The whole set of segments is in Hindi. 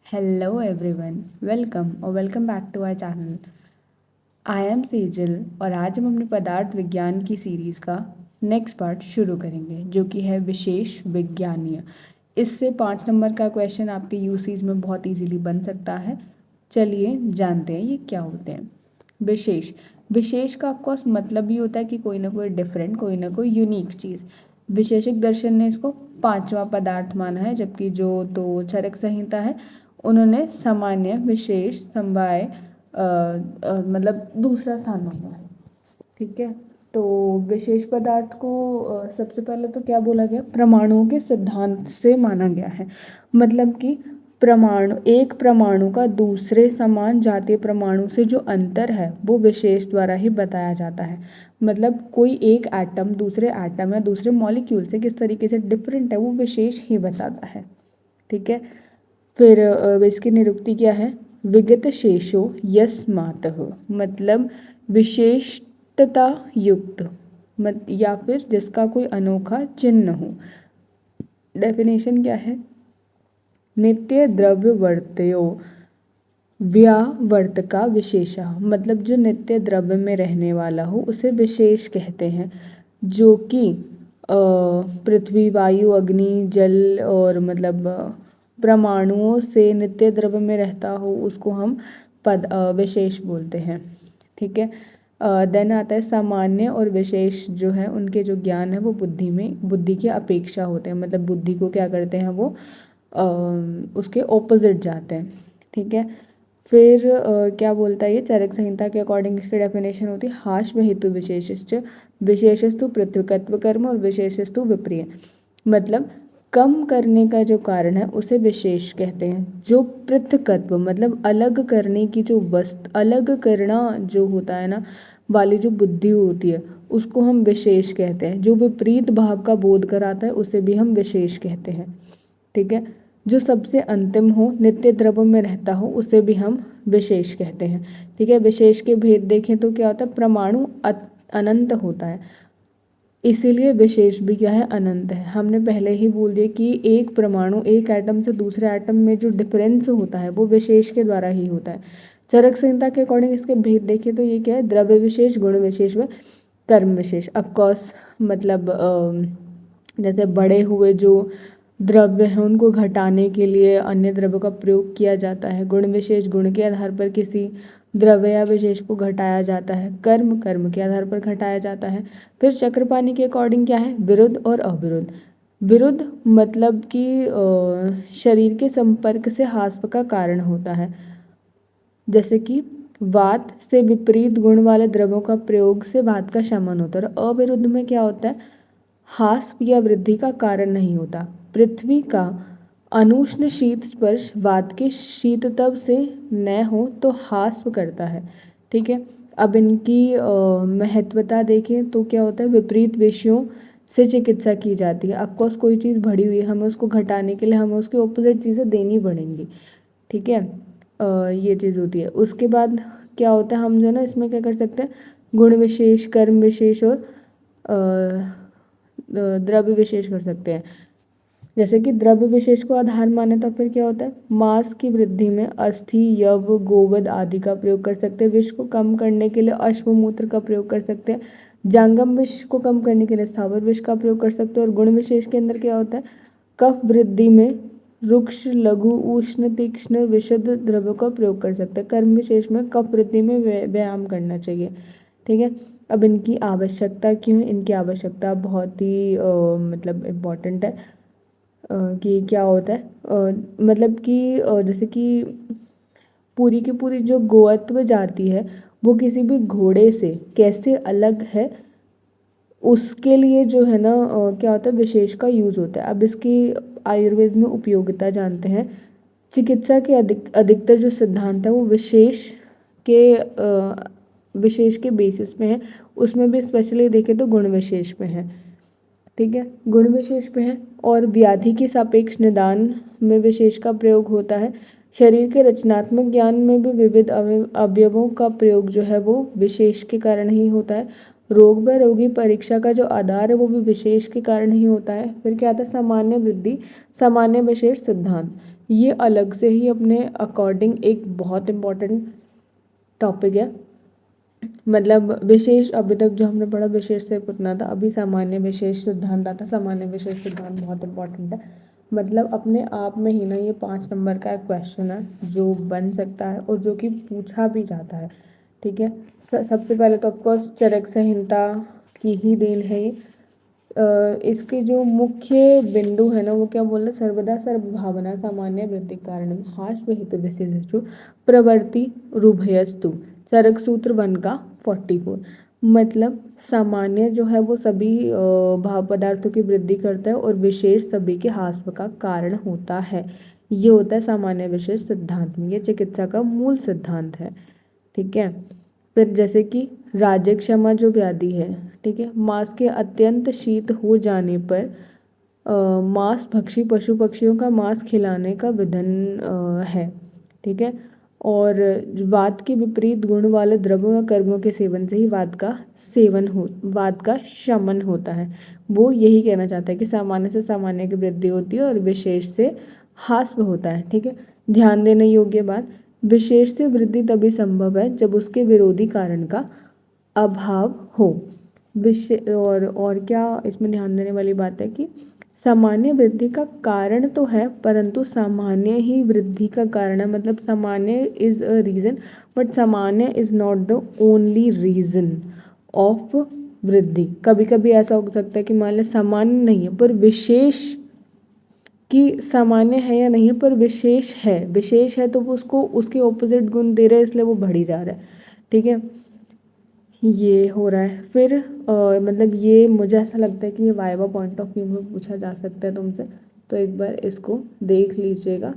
Hello everyone, welcome back to our channel. I am Sejal और आज हम अपने पदार्थ विज्ञान की सीरीज़ का नेक्स्ट पार्ट शुरू करेंगे जो कि है विशेष विज्ञानीय। इससे 5 नंबर का क्वेश्चन आपके यूसीज में बहुत इजीली बन सकता है। चलिए जानते हैं ये क्या होते हैं। विशेष विशेष का ऑफकोर्स मतलब ही होता है कि कोई ना कोई डिफरेंट, कोई ना कोई यूनिक चीज़। विशेषिक दर्शन ने इसको 5वां पदार्थ माना है, जबकि जो तो चरक संहिता है उन्होंने सामान्य, विशेष, समवाय मतलब दूसरा स्थान माना है। ठीक है, तो विशेष पदार्थ को सबसे पहले तो क्या बोला गया, परमाणुओं के सिद्धांत से माना गया है। मतलब कि एक परमाणु का दूसरे समान जातीय परमाणु से जो अंतर है वो विशेष द्वारा ही बताया जाता है। मतलब कोई एक एटम दूसरे एटम या दूसरे मॉलिक्यूल से किस तरीके से डिफरेंट है वो विशेष ही बताता है। ठीक है, फिर इसकी निरुक्ति क्या है, विगत शेषो यस्मातः, मतलब विशेषता युक्त या फिर जिसका कोई अनोखा चिन्ह हो। डेफिनेशन क्या है, नित्य द्रव्य वर्त्यो व्यावर्तका विशेषा, मतलब जो नित्य द्रव्य में रहने वाला हो उसे विशेष कहते हैं। जो कि पृथ्वी, वायु, अग्नि, जल और मतलब परमाणुओं से नित्य द्रव्य में रहता हो उसको हम विशेष बोलते हैं। ठीक है, देन आता है सामान्य और विशेष जो है उनके जो ज्ञान है वो बुद्धि की अपेक्षा होते हैं। मतलब बुद्धि को क्या करते हैं वो उसके ऑपोजिट जाते हैं। ठीक है, फिर क्या बोलता है ये, चरक संहिता के अकॉर्डिंग इसकी डेफिनेशन होती है, हाश्व हेतु विशेषश्च विशेषस्तु पृथक्त्व कर्म और विशेषस्तु विप्रिय। मतलब कम करने का जो कारण है उसे विशेष कहते हैं। जो पृथक्त्व मतलब अलग करने की जो अलग करना जो होता है ना वाली जो बुद्धि होती है उसको हम विशेष कहते हैं। जो विपरीत भाव का बोध कराता है उसे भी हम विशेष कहते हैं। ठीक है, जो सबसे अंतिम हो, नित्य द्रव्य में रहता हो, उसे भी हम विशेष कहते हैं। ठीक है, विशेष के भेद देखें तो क्या होता है, परमाणु अनंत होता है, इसीलिए विशेष भी क्या है, अनंत है। हमने पहले ही बोल दिया कि एक परमाणु एक एटम से दूसरे एटम में जो डिफरेंस होता है वो विशेष के द्वारा ही होता है। चरक संहिता के अकॉर्डिंग इसके भेद देखें तो ये क्या है, द्रव्य विशेष, गुण विशेष व कर्म विशेष। ऑफकोर्स मतलब जैसे बड़े हुए जो द्रव्य हैं उनको घटाने के लिए अन्य द्रव्य का प्रयोग किया जाता है। गुण विशेष, गुण के आधार पर किसी द्रव्य या विशेष को घटाया जाता है। कर्म, कर्म के आधार पर घटाया जाता है। फिर चक्रपाणी के अकॉर्डिंग क्या है, विरुद्ध और अविरुद्ध। विरुद्ध मतलब कि शरीर के संपर्क से हास्प का कारण होता है। जैसे कि वात से विपरीत गुण वाले द्रव्यों का प्रयोग से वात का शमन होता है। और अविरुद्ध में क्या होता है, हास्प या वृद्धि का कारण नहीं होता। पृथ्वी का अनुष्ण शीत स्पर्श वात के शीततप से न हो तो हास्प करता है। ठीक है, अब इनकी महत्वता देखें तो क्या होता है, विपरीत विषयों से चिकित्सा की जाती है। ऑफकोर्स कोई चीज़ बढ़ी हुई है, हमें उसको घटाने के लिए हमें उसके ऑपोजिट चीज़ें देनी पड़ेंगी। ठीक है, ये चीज़ होती है। उसके बाद क्या होता है, हम जो है ना इसमें क्या कर सकते हैं, गुण विशेष, कर्म विशेष और द्रव्य विशेष कर सकते हैं। जैसे कि द्रव्य विशेष को आधार माने तो फिर क्या होता है, मांस की वृद्धि में अस्थि, यव, गोवध आदि का प्रयोग कर सकते हैं। विष को कम करने के लिए अश्वमूत्र का प्रयोग कर सकते हैं। जांगम विष को कम करने के लिए स्थावर विष का प्रयोग कर सकते हैं। और गुण विशेष के अंदर क्या होता है, कफ वृद्धि में रुक्ष, लघु, उष्ण, तीक्ष्ण, विशुद्ध द्रव्यों का प्रयोग कर सकते हैं। कर्म विशेष में कफ वृद्धि में व्यायाम करना चाहिए। ठीक है, अब इनकी आवश्यकता क्यों है, इनकी आवश्यकता बहुत ही मतलब इम्पॉर्टेंट है। कि क्या होता है, मतलब कि जैसे कि पूरी की पूरी जो गोवत्व जाति है वो किसी भी घोड़े से कैसे अलग है उसके लिए जो है ना क्या होता है, विशेष का यूज़ होता है। अब इसकी आयुर्वेद में उपयोगिता जानते हैं। चिकित्सा के अधिकतर जो सिद्धांत है वो विशेष के बेसिस पे है। उसमें भी स्पेशली देखें तो गुण विशेष पे है। ठीक है, गुण विशेष पे है। और व्याधि के सापेक्ष निदान में विशेष का प्रयोग होता है। शरीर के रचनात्मक ज्ञान में भी विविध अवयवों का प्रयोग जो है वो विशेष के कारण ही होता है। रोग व रोगी परीक्षा का जो आधार है वो भी विशेष के कारण ही होता है। फिर क्या आता है, सामान्य वृद्धि, सामान्य विशेष सिद्धांत। ये अलग से ही अपने अकॉर्डिंग एक बहुत इम्पॉर्टेंट टॉपिक है। मतलब विशेष, अभी तक जो हमने पढ़ा विशेष से उतना था, अभी सामान्य विशेष सिद्धांत आता। सामान्य विशेष सिद्धांत बहुत इंपॉर्टेंट है। मतलब अपने आप में ही ना ये 5 नंबर का एक क्वेश्चन है जो बन सकता है और जो कि पूछा भी जाता है। ठीक है, सबसे पहले तो ऑफकोर्स चरक संहिता की ही देन है ये। इसके जो मुख्य बिंदु है ना वो क्या बोल रहे, सर्वदा सर्वभावना सामान्य वृत्ति कारण हाश्व हेतु विशेषु प्रवृत्ति रुभयस्तु, चरक सूत्र 1 का 44। मतलब सामान्य जो है वो सभी भाव पदार्थों की वृद्धि करता है और विशेष सभी के हाश्व का कारण होता है। ये होता है सामान्य विशेष सिद्धांत में, ये चिकित्सा का मूल सिद्धांत है। ठीक है, फिर जैसे कि राजक्षमा जो व्याधि है, ठीक है, मांस के अत्यंत शीत हो जाने पर मांस भक्षी पशु पक्षियों का मांस खिलाने का विधान है। ठीक है, और वात के विपरीत गुण वाले द्रव्यों व कर्मों के सेवन से ही वात का शमन होता है। वो यही कहना चाहता है कि सामान्य से सामान्य की वृद्धि होती है और विशेष से हास्व होता है। ठीक है, ध्यान देने योग्य बात, विशेष से वृद्धि तभी संभव है जब उसके विरोधी कारण का अभाव हो। और क्या इसमें ध्यान देने वाली बात है कि सामान्य वृद्धि का कारण तो है परंतु सामान्य ही वृद्धि का कारण है। मतलब सामान्य इज अ रीजन बट सामान्य is not the only reason of वृद्धि। कभी कभी ऐसा हो सकता है कि मान लें सामान्य नहीं है पर विशेष, कि सामान्य है या नहीं है पर विशेष है, विशेष है तो वो उसको उसके ऑपोजिट गुण दे रहे हैं इसलिए वो बढ़ी जा रहा है। ठीक है, ये हो रहा है। फिर मतलब ये मुझे ऐसा लगता है कि ये वाइवा पॉइंट ऑफ व्यू में पूछा जा सकता है तुमसे, तो एक बार इसको देख लीजिएगा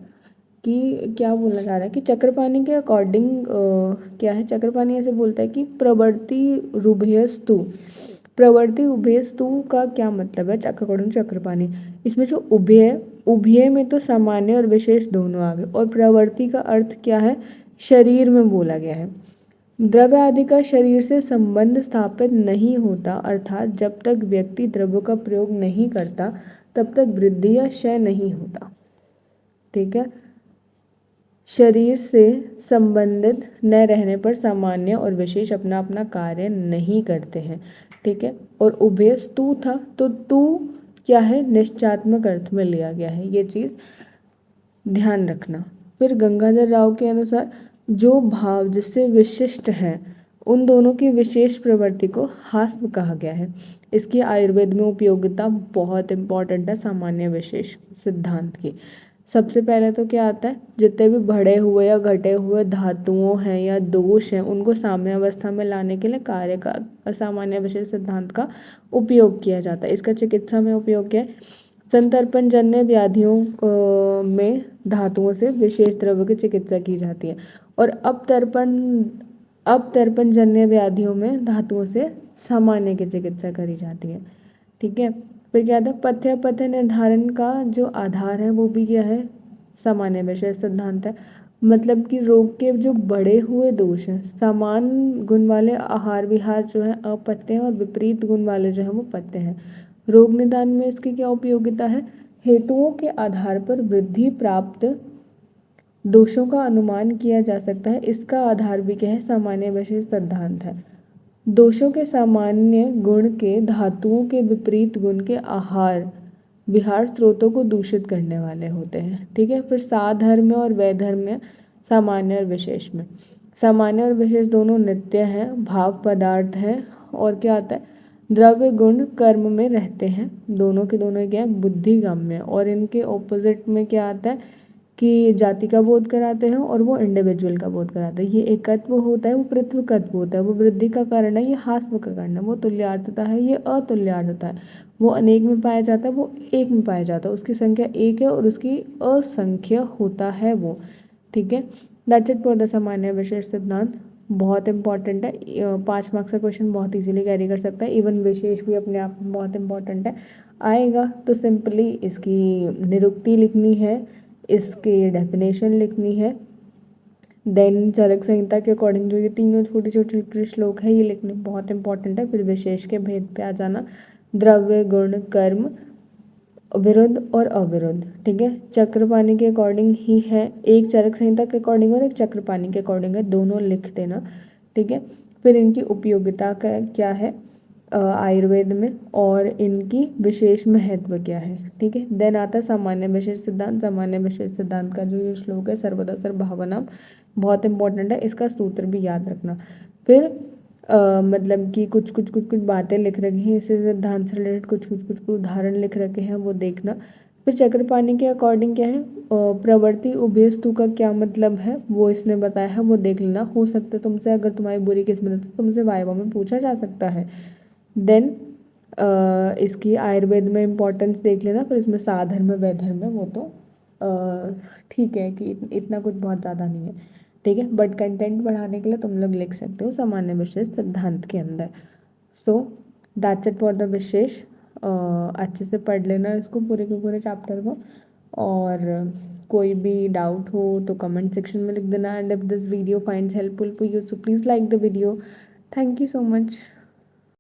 कि क्या बोलना चाह रहा है। कि चक्रपाणी के अकॉर्डिंग क्या है, चक्रपाणी ऐसे बोलता है कि प्रवृत्ति रुभयस्तु, प्रवृत्ति उभयस्तु का क्या मतलब है अकॉर्डिंग चक्रपाणी। इसमें जो उभय, उभय में तो सामान्य और विशेष दोनों आ गए और प्रवृत्ति का अर्थ क्या है, शरीर में बोला गया है। द्रव्य आदि का शरीर से संबंध स्थापित नहीं होता, अर्थात जब तक व्यक्ति द्रव्यों का प्रयोग नहीं करता तब तक वृद्धि या क्षय नहीं होता। ठीक है, शरीर से संबंधित न रहने पर सामान्य और विशेष अपना अपना कार्य नहीं करते हैं। ठीक है, और उभयस तू था तो तू क्या है, निश्चयात्मक अर्थ में लिया गया है, ये चीज ध्यान रखना। फिर गंगाधर राव के अनुसार जो भाव जिससे विशिष्ट हैं उन दोनों की विशेष प्रवृत्ति को हास्व कहा गया है। इसकी आयुर्वेद में उपयोगिता बहुत इंपॉर्टेंट है सामान्य विशेष सिद्धांत की। सबसे पहले तो क्या आता है, जितने भी बढ़े हुए या घटे हुए धातुओं हैं या दोष हैं उनको साम्य अवस्था में लाने के लिए कार्य का असामान्य विशेष सिद्धांत का उपयोग किया जाता है। इसका चिकित्सा में उपयोग क्या है, संतर्पण जन्य व्याधियों में धातुओं से विशेष द्रव्य की चिकित्सा की जाती है और अपतर्पण जन्य व्याधियों में धातुओं से सामान्य की चिकित्सा करी जाती है। ठीक है, फिर क्या था, पथ्य निर्धारण का जो आधार है वो भी क्या है, सामान्य विशेष सिद्धांत है। मतलब कि रोग के जो बढ़े हुए दोष हैं, समान गुण वाले आहार विहार जो है अपत्य हैं और विपरीत गुण वाले जो है वो पत्य हैं। रोग निदान में इसकी क्या उपयोगिता है, हेतुओं के आधार पर वृद्धि प्राप्त दोषों का अनुमान किया जा सकता है। इसका आधार भी क्या है, सामान्य विशेष सिद्धांत है। दोषों के सामान्य गुण के धातुओं के विपरीत गुण के आहार विहार स्रोतों को दूषित करने वाले होते हैं। ठीक है, फिर साधर्म में और वैधर्म में, सामान्य और विशेष में, सामान्य और विशेष दोनों नित्य हैं, भाव पदार्थ हैं और क्या आता है, द्रव्य गुण कर्म में रहते हैं, दोनों के दोनों क्या है, बुद्धिगम्य। और इनके ऑपोजिट में क्या आता है कि जाति का बोध कराते हैं और वो इंडिविजुअल का बोध कराते हैं। ये एकत्व होता है, वो पृथ्वीकत्व होता है, वो वृद्धि का कारण है, ये हास्व का कारण है। वो तुल्यार्थता है, ये अतुल्यार्थता है। वो अनेक में पाया जाता है, वो एक में पाया जाता है। उसकी संख्या एक है और उसकी असंख्य होता है वो। ठीक है, दैट्स इट फॉर द सामान्य विशेष सिद्धांत। बहुत इंपॉर्टेंट है, 5 मार्क्स का क्वेश्चन बहुत इजीली कैरी कर सकता है। इवन विशेष भी अपने आप में बहुत इंपॉर्टेंट है। आएगा तो सिंपली इसकी निरुक्ति लिखनी है, इसके डेफिनेशन लिखनी है, देन चरक संहिता के अकॉर्डिंग जो ये तीनों छोटी छोटी श्लोक है ये लिखने बहुत इंपॉर्टेंट है। फिर विशेष के भेद पे आ जाना, द्रव्य गुण कर्म विरुद्ध और अविरुद्ध, ठीक है। चक्रपाणी के अकॉर्डिंग ही है, एक चरक संहिता के अकॉर्डिंग और एक चक्रपाणी के अकॉर्डिंग है, दोनों लिख देना, ठीक है। फिर इनकी उपयोगिता का क्या है आयुर्वेद में, और इनकी विशेष महत्व क्या है, ठीक है। देन आता है सामान्य विशेष सिद्धांत। सामान्य विशेष सिद्धांत का जो ये श्लोक है, सर्वदा सर्वभावनाम, बहुत इंपॉर्टेंट है, इसका सूत्र भी याद रखना। फिर मतलब कि कुछ बातें लिख रखी हैं इसी सिद्धांत से रिलेटेड, कुछ उदाहरण लिख रखे हैं, वो देखना। फिर चक्रपाणी के अकॉर्डिंग क्या है, प्रवृत्ति उभयस्तु का क्या मतलब है वो इसने बताया है, वो देख लेना। हो सकता है तुमसे, अगर तुम्हारी बुरी किस्मत है तो तुमसे वाइवा में पूछा जा सकता है। देन इसकी आयुर्वेद में इम्पोर्टेंस देख लेना। फिर इसमें साधर्म वैधर्म है, वो तो ठीक है कि इतना कुछ बहुत ज़्यादा नहीं है, ठीक है। बट कंटेंट बढ़ाने के लिए तुम लोग लिख सकते हो सामान्य विशेष सिद्धांत के अंदर। So that's it for the विशेष। अच्छे से पढ़ लेना इसको, पूरे के पूरे चैप्टर को। और कोई भी डाउट हो तो कमेंट सेक्शन में लिख देना। And if this video finds helpful for you so please like the video. Thank you so much.